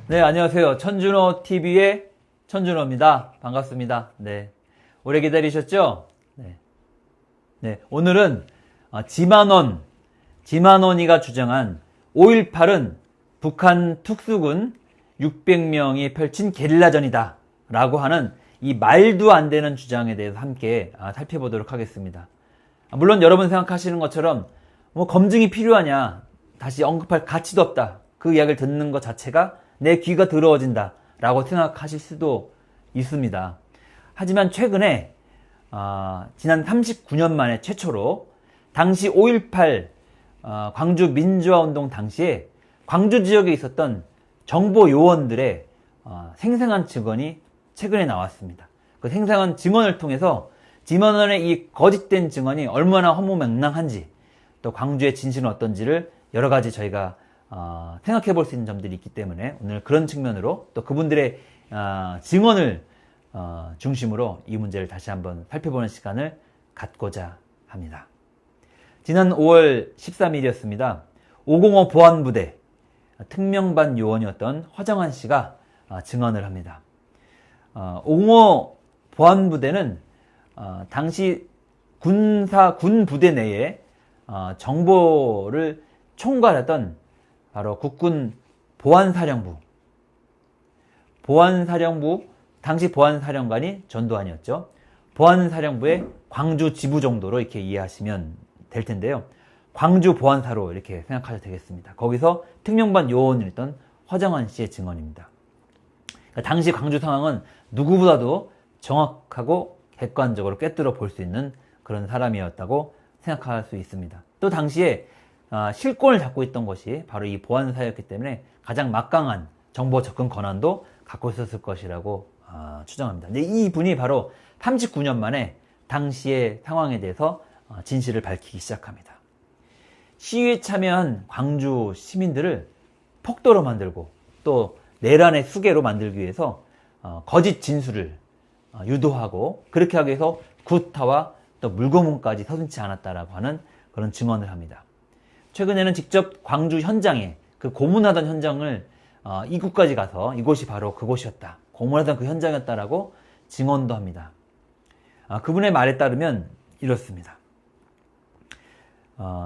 네, 안녕하세요. 천준호 TV의 천준호입니다. 반갑습니다. 네. 오래 기다리셨죠? 네. 네. 오늘은 지만원이가 주장한 5.18은 북한 특수군 600명이 펼친 게릴라전이다 라고 하는 이 말도 안 되는 주장에 대해서 함께 살펴보도록 하겠습니다. 물론 여러분 생각하시는 것처럼 뭐 검증이 필요하냐, 다시 언급할 가치도 없다, 그 이야기를 듣는 것 자체가 내 귀가 더러워진다 라고 생각하실 수도 있습니다. 하지만 최근에 지난 39년 만에 최초로 당시 5.18 광주 민주화운동 당시에 광주 지역에 있었던 정보 요원들의 생생한 증언이 최근에 나왔습니다. 그 생생한 증언을 통해서 지만원의 이 거짓된 증언이 얼마나 허무맹랑한지, 또 광주의 진실은 어떤지를 여러 가지 저희가 생각해 볼 수 있는 점들이 있기 때문에 오늘 그런 측면으로 또 그분들의 증언을 중심으로 이 문제를 다시 한번 살펴보는 시간을 갖고자 합니다. 지난 5월 13일이었습니다. 505 보안부대 특명반 요원이었던 허정환 씨가 증언을 합니다. 505 보안부대는 당시 군 부대 내에 정보를 총괄하던 바로 국군 보안사령부, 당시 보안사령관이 전두환이었죠. 보안사령부의 광주 지부 정도로 이렇게 이해하시면 될 텐데요. 광주 보안사로 이렇게 생각하셔도 되겠습니다. 거기서 특명반 요원이었던 허정환 씨의 증언입니다. 그러니까 당시 광주 상황은 누구보다도 정확하고 객관적으로 꿰뚫어 볼 수 있는 그런 사람이었다고 생각할 수 있습니다. 또 당시에 실권을 잡고 있던 것이 바로 이 보안사였기 때문에 가장 막강한 정보 접근 권한도 갖고 있었을 것이라고 추정합니다. 근데 이 분이 바로 39년 만에 당시의 상황에 대해서 진실을 밝히기 시작합니다. 시위에 참여한 광주 시민들을 폭도로 만들고 또 내란의 수괴로 만들기 위해서 거짓 진술을 유도하고, 그렇게 하기 위해서 구타와 또 물고문까지 서슴지 않았다라고 하는 그런 증언을 합니다. 최근에는 직접 광주 현장에, 그 고문하던 현장을 이곳까지 가서 이곳이 바로 그곳이었다, 고문하던 그 현장이었다라고 증언도 합니다. 그분의 말에 따르면 이렇습니다.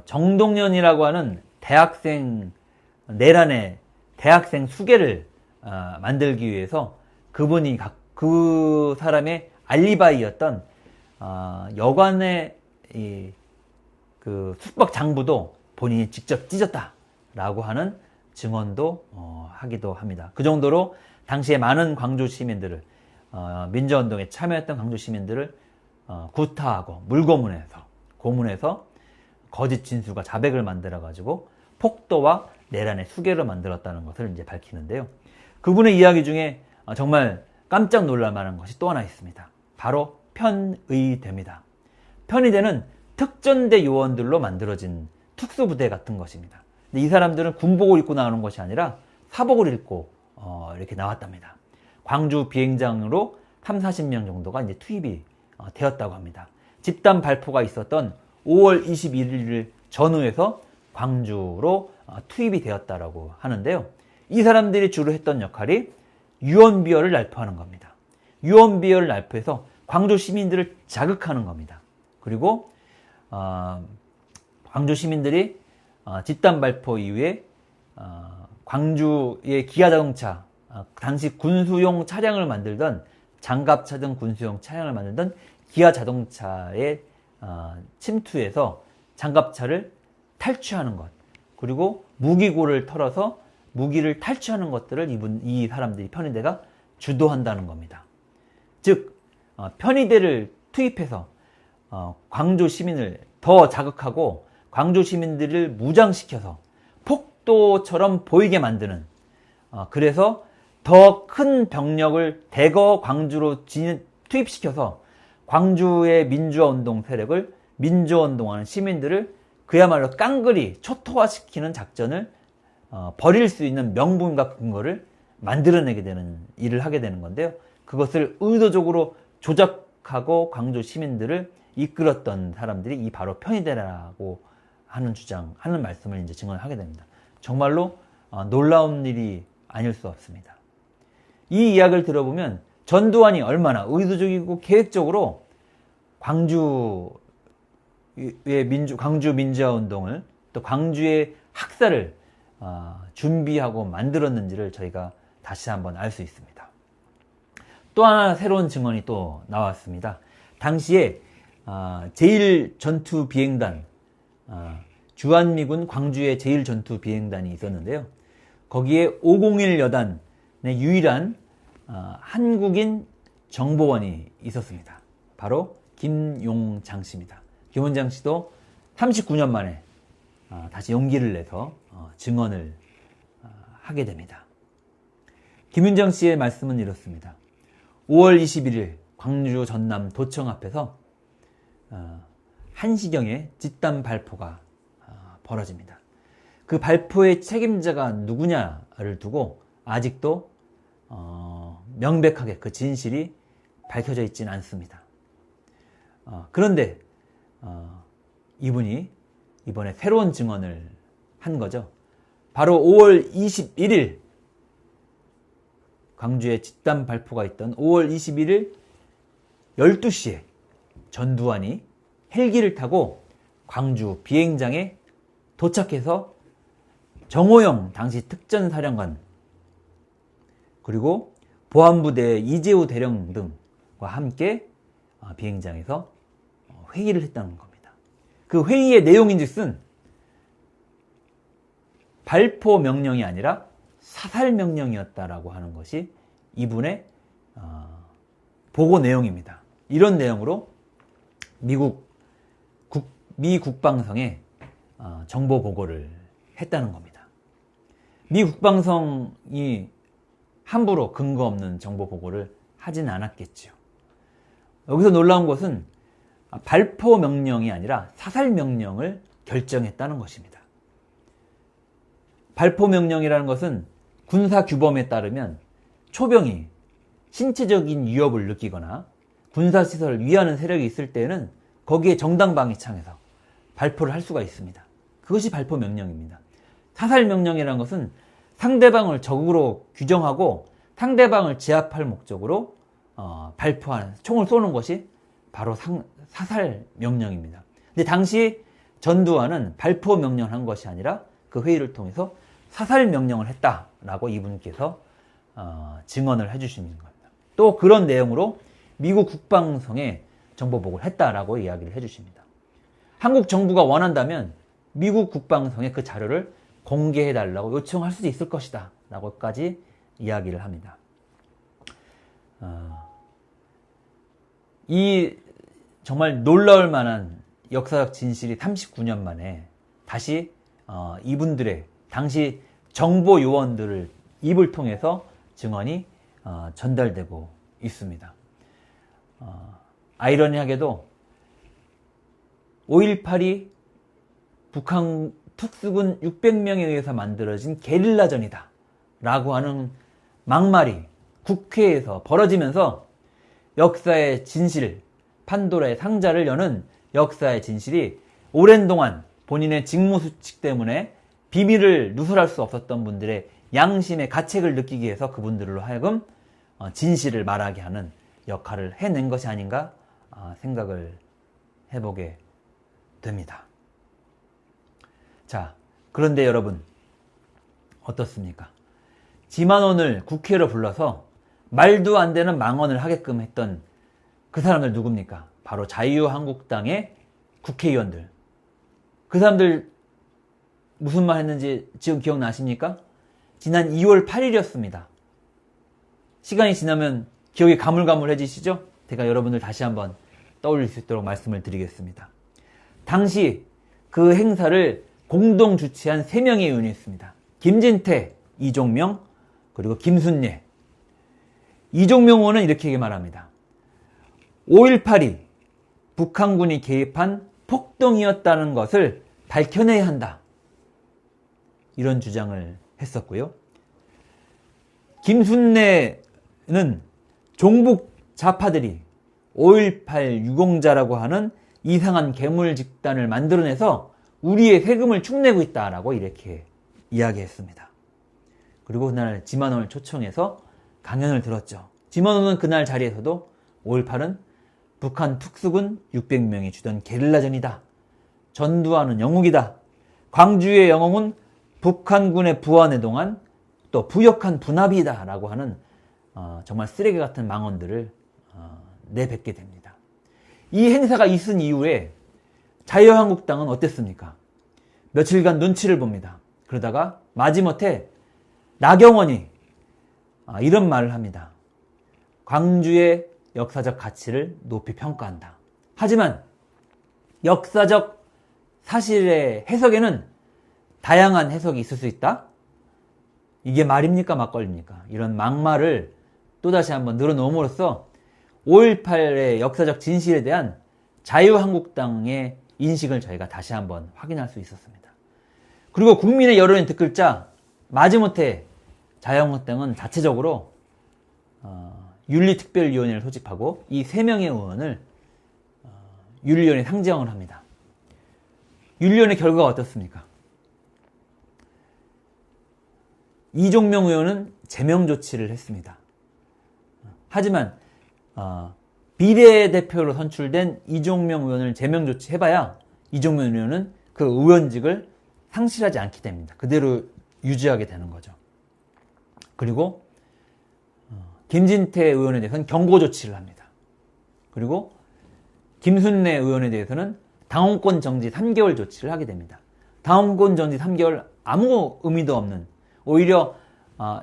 정동연이라고 하는 내란의 대학생 수괴를 만들기 위해서 그분이 그 사람의 알리바이였던 여관의 그 숙박 장부도 본인이 직접 찢었다라고 하는 증언도 하기도 합니다. 그 정도로 당시에 많은 광주 시민들을, 민주화운동에 참여했던 광주 시민들을 구타하고 고문해서 거짓 진술과 자백을 만들어가지고 폭도와 내란의 수괴를 만들었다는 것을 이제 밝히는데요. 그분의 이야기 중에 정말 깜짝 놀랄 만한 것이 또 하나 있습니다. 바로 편의대입니다. 편의대는 특전대 요원들로 만들어진 특수부대 같은 것입니다. 근데 이 사람들은 군복을 입고 나오는 것이 아니라 사복을 입고 이렇게 나왔답니다. 광주 비행장으로 30-40명 정도가 이제 투입이 되었다고 합니다. 집단 발포가 있었던 5월 21일을 전후해서 광주로 투입이 되었다라고 하는데요. 이 사람들이 주로 했던 역할이 유언비어를 날포하는 겁니다. 유언비어를 날포해서 광주 시민들을 자극하는 겁니다. 그리고 광주 시민들이 집단 발포 이후에 광주의 기아자동차, 당시 군수용 차량을 만들던, 장갑차 등 군수용 차량을 만들던 기아자동차에 침투해서 장갑차를 탈취하는 것, 그리고 무기고를 털어서 무기를 탈취하는 것들을 이 사람들이, 편의대가 주도한다는 겁니다. 즉 편의대를 투입해서 광주 시민을 더 자극하고 광주 시민들을 무장시켜서 폭도처럼 보이게 만드는, 그래서 더 큰 병력을 대거 광주로 투입시켜서 광주의 민주화운동 세력을, 민주화운동하는 시민들을 그야말로 깡그리 초토화시키는 작전을 벌일 수 있는 명분과 근거를 만들어내게 되는 일을 하게 되는 건데요. 그것을 의도적으로 조작하고 광주 시민들을 이끌었던 사람들이 이 바로 편의대라고 하는 말씀을 이제 증언하게 됩니다. 정말로 놀라운 일이 아닐 수 없습니다. 이 이야기를 들어보면 전두환이 얼마나 의도적이고 계획적으로 광주의 광주 민주화 운동을, 또 광주의 학살을 준비하고 만들었는지를 저희가 다시 한번 알 수 있습니다. 또 하나 새로운 증언이 또 나왔습니다. 당시에 제1전투비행단, 주한미군 광주의 제1전투비행단이 있었는데요. 거기에 501 여단의 유일한 한국인 정보원이 있었습니다. 바로 김용장 씨입니다. 김용장 씨도 39년 만에 다시 용기를 내서 증언을 하게 됩니다. 김윤정 씨의 말씀은 이렇습니다. 5월 21일 광주 전남 도청 앞에서 1시경에 집단 발포가 벌어집니다. 그 발포의 책임자가 누구냐를 두고 아직도 명백하게 그 진실이 밝혀져 있지는 않습니다. 그런데 이분이 이번에 새로운 증언을 한 거죠. 바로 5월 21일 광주에 집단 발포가 있던 5월 21일 12시에 전두환이 헬기를 타고 광주 비행장에 도착해서 정호영 당시 특전사령관, 그리고 보안부대 이재우 대령 등과 함께 비행장에서 회의를 했다는 겁니다. 그 회의의 내용인즉슨 발포 명령이 아니라 사살 명령이었다라고 하는 것이 이분의 보고 내용입니다. 이런 내용으로 미 국방성에 정보 보고를 했다는 겁니다. 미 국방성이 함부로 근거 없는 정보 보고를 하진 않았겠죠. 여기서 놀라운 것은 발포 명령이 아니라 사살 명령을 결정했다는 것입니다. 발포 명령이라는 것은 군사 규범에 따르면 초병이 신체적인 위협을 느끼거나 군사시설을 위하는 세력이 있을 때는 거기에 정당방위창에서 발포를 할 수가 있습니다. 그것이 발포 명령입니다. 사살 명령이라는 것은 상대방을 적으로 규정하고 상대방을 제압할 목적으로 발포하는, 총을 쏘는 것이 바로 사살 명령입니다. 근데 당시 전두환은 발포 명령을 한 것이 아니라 그 회의를 통해서 사살 명령을 했다라고 이분께서 증언을 해주시는 겁니다. 또 그런 내용으로 미국 국방성에 정보 보고를 했다라고 이야기를 해주십니다. 한국 정부가 원한다면 미국 국방성에 그 자료를 공개해달라고 요청할 수도 있을 것이다 라고까지 이야기를 합니다. 이 정말 놀라울 만한 역사적 진실이 39년 만에 다시 이분들의 당시 정보 요원들을 입을 통해서 증언이 전달되고 있습니다. 아이러니하게도 5.18이 북한 특수군 600명에 의해서 만들어진 게릴라전이다 라고 하는 막말이 국회에서 벌어지면서 역사의 진실, 판도라의 상자를 여는 역사의 진실이 오랜 동안 본인의 직무수칙 때문에 비밀을 누설할 수 없었던 분들의 양심의 가책을 느끼기 위해서 그분들로 하여금 진실을 말하게 하는 역할을 해낸 것이 아닌가 생각을 해보게 됩니다. 자, 그런데 여러분 어떻습니까? 지만원을 국회로 불러서 말도 안 되는 망언을 하게끔 했던 그 사람들 누굽니까? 바로 자유한국당의 국회의원들. 그 사람들 무슨 말 했는지 지금 기억나십니까? 지난 2월 8일이었습니다. 시간이 지나면 기억이 가물가물해지시죠? 제가 여러분들 다시 한번 떠올릴 수 있도록 말씀을 드리겠습니다. 당시 그 행사를 공동 주최한 3명의 의원이 있습니다. 김진태, 이종명, 그리고 김순례. 이종명 의원은 이렇게 말합니다. 5.18이 북한군이 개입한 폭동이었다는 것을 밝혀내야 한다. 이런 주장을 했었고요. 김순례는 종북 좌파들이 5.18 유공자라고 하는 이상한 괴물 집단을 만들어내서 우리의 세금을 축내고 있다라고 이렇게 이야기했습니다. 그리고 그날 지만원을 초청해서 강연을 들었죠. 지만원은 그날 자리에서도 5.18은 북한 특수군 600명이 주던 게릴라전이다. 전두환은 영웅이다. 광주의 영웅은 북한군의 부안에 동안 또 부역한 분합이다. 라고 하는 정말 쓰레기 같은 망언들을 내뱉게 됩니다. 이 행사가 있은 이후에 자유한국당은 어땠습니까? 며칠간 눈치를 봅니다. 그러다가 마지못해 나경원이 이런 말을 합니다. 광주의 역사적 가치를 높이 평가한다. 하지만 역사적 사실의 해석에는 다양한 해석이 있을 수 있다? 이게 말입니까? 막걸리입니까? 이런 막말을 또다시 한번 늘어놓음으로써 5.18의 역사적 진실에 대한 자유한국당의 인식을 저희가 다시 한번 확인할 수 있었습니다. 그리고 국민의 여론이 듣글자 마지못해 자유한국당은 자체적으로 윤리특별위원회를 소집하고 이 3명의 의원을 윤리위원회 상정을 합니다. 윤리위원회 결과가 어떻습니까? 이종명 의원은 제명 조치를 했습니다. 하지만 비례대표로 선출된 이종명 의원을 제명 조치해봐야 이종명 의원은 그 의원직을 상실하지 않게 됩니다. 그대로 유지하게 되는 거죠. 그리고 김진태 의원에 대해서는 경고 조치를 합니다. 그리고 김순례 의원에 대해서는 당원권 정지 3개월 조치를 하게 됩니다. 당원권 정지 3개월 아무 의미도 없는, 오히려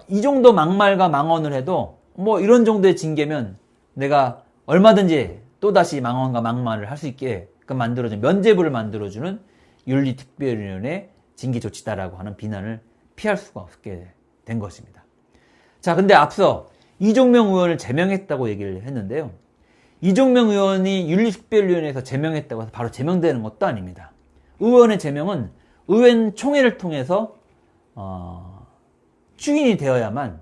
이 정도 막말과 망언을 해도 뭐 이런 정도의 징계면 내가 얼마든지 또다시 망언과 막말을 할 수 있게 만들어준, 면죄부를 만들어주는 윤리특별위원회 징계 조치다라고 하는 비난을 피할 수가 없게 된 것입니다. 자, 근데 앞서 이종명 의원을 제명했다고 얘기를 했는데요. 이종명 의원이 윤리특별위원회에서 제명했다고 해서 바로 제명되는 것도 아닙니다. 의원의 제명은 의원총회를 통해서 추인이 되어야만,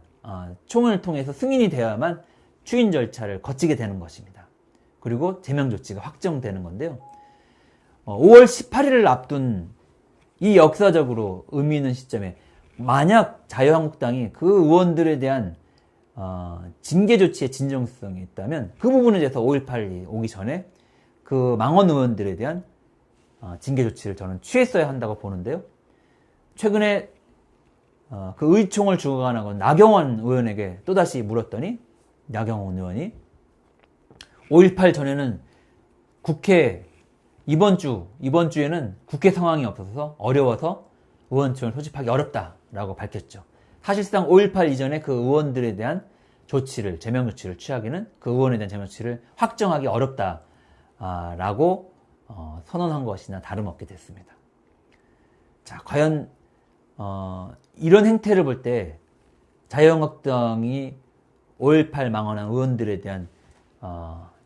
총회를 통해서 승인이 되어야만 추인 절차를 거치게 되는 것입니다. 그리고 제명 조치가 확정되는 건데요. 5월 18일을 앞둔 이 역사적으로 의미 있는 시점에 만약 자유한국당이 그 의원들에 대한 징계 조치의 진정성이 있다면 그 부분에 대해서 5.18이 오기 전에 그 망언 의원들에 대한 징계 조치를 저는 취했어야 한다고 보는데요. 최근에 그 의총을 주관하고 나경원 의원에게 또다시 물었더니 나경원 의원이 5.18 전에는 국회 이번 주에는 국회 상황이 없어서 어려워서 의원총을 소집하기 어렵다라고 밝혔죠. 사실상 5.18 이전에 그 의원들에 대한 조치를, 제명 조치를 취하기는 그 의원에 대한 제명 조치를 확정하기 어렵다라고 선언한 것이나 다름없게 됐습니다. 자, 과연 이런 행태를 볼 때 자유한국당이 5.18 망언한 의원들에 대한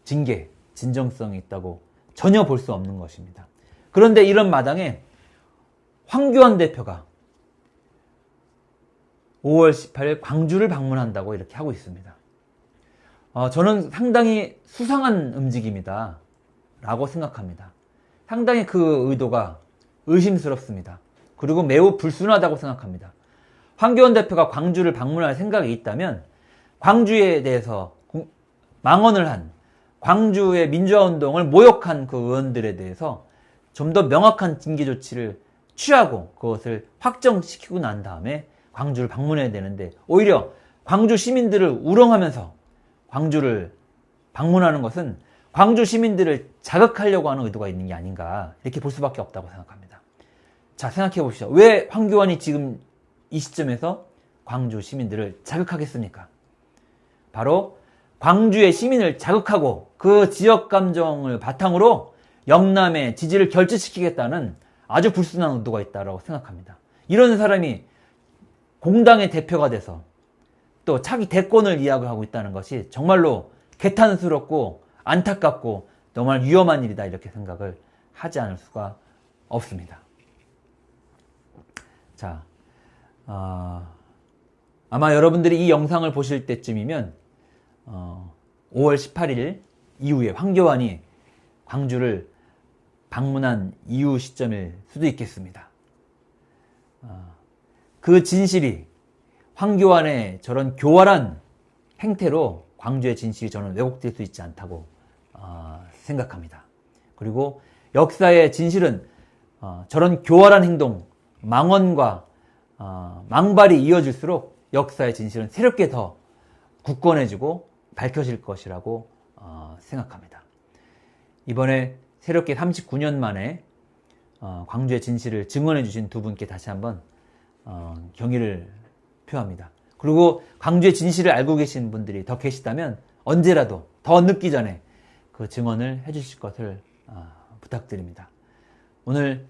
징계, 진정성이 있다고 전혀 볼 수 없는 것입니다. 그런데 이런 마당에 황교안 대표가 5월 18일 광주를 방문한다고 이렇게 하고 있습니다. 저는 상당히 수상한 움직임이다 라고 생각합니다. 상당히 그 의도가 의심스럽습니다. 그리고 매우 불순하다고 생각합니다. 황교안 대표가 광주를 방문할 생각이 있다면 광주에 대해서 망언을 한, 광주의 민주화운동을 모욕한 그 의원들에 대해서 좀 더 명확한 징계 조치를 취하고 그것을 확정시키고 난 다음에 광주를 방문해야 되는데 오히려 광주 시민들을 우롱하면서 광주를 방문하는 것은 광주 시민들을 자극하려고 하는 의도가 있는 게 아닌가, 이렇게 볼 수밖에 없다고 생각합니다. 자, 생각해 보시죠. 왜 황교안이 지금 이 시점에서 광주 시민들을 자극하겠습니까? 바로 광주의 시민을 자극하고 그 지역 감정을 바탕으로 영남의 지지를 결집시키겠다는 아주 불순한 의도가 있다고 생각합니다. 이런 사람이 공당의 대표가 돼서 또 차기 대권을 이야기하고 있다는 것이 정말로 개탄스럽고 안타깝고 정말 위험한 일이다, 이렇게 생각을 하지 않을 수가 없습니다. 자, 아마 여러분들이 이 영상을 보실 때쯤이면 5월 18일 이후에 황교안이 광주를 방문한 이후 시점일 수도 있겠습니다. 그 진실이 황교안의 저런 교활한 행태로 광주의 진실이 저는 왜곡될 수 있지 않다고 생각합니다. 그리고 역사의 진실은 저런 교활한 행동, 망언과 망발이 이어질수록 역사의 진실은 새롭게 더 굳건해지고 밝혀질 것이라고 생각합니다. 이번에 새롭게 39년 만에 광주의 진실을 증언해 주신 두 분께 다시 한번 경의를 표합니다. 그리고 광주의 진실을 알고 계신 분들이 더 계시다면 언제라도 더 늦기 전에 그 증언을 해 주실 것을 부탁드립니다. 오늘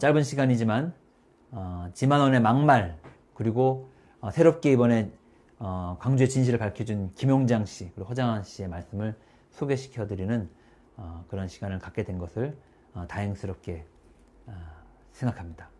짧은 시간이지만 지만원의 막말, 그리고 새롭게 이번에 광주의 진실을 밝혀준 김용장 씨 그리고 허장한 씨의 말씀을 소개시켜드리는 그런 시간을 갖게 된 것을 다행스럽게 생각합니다.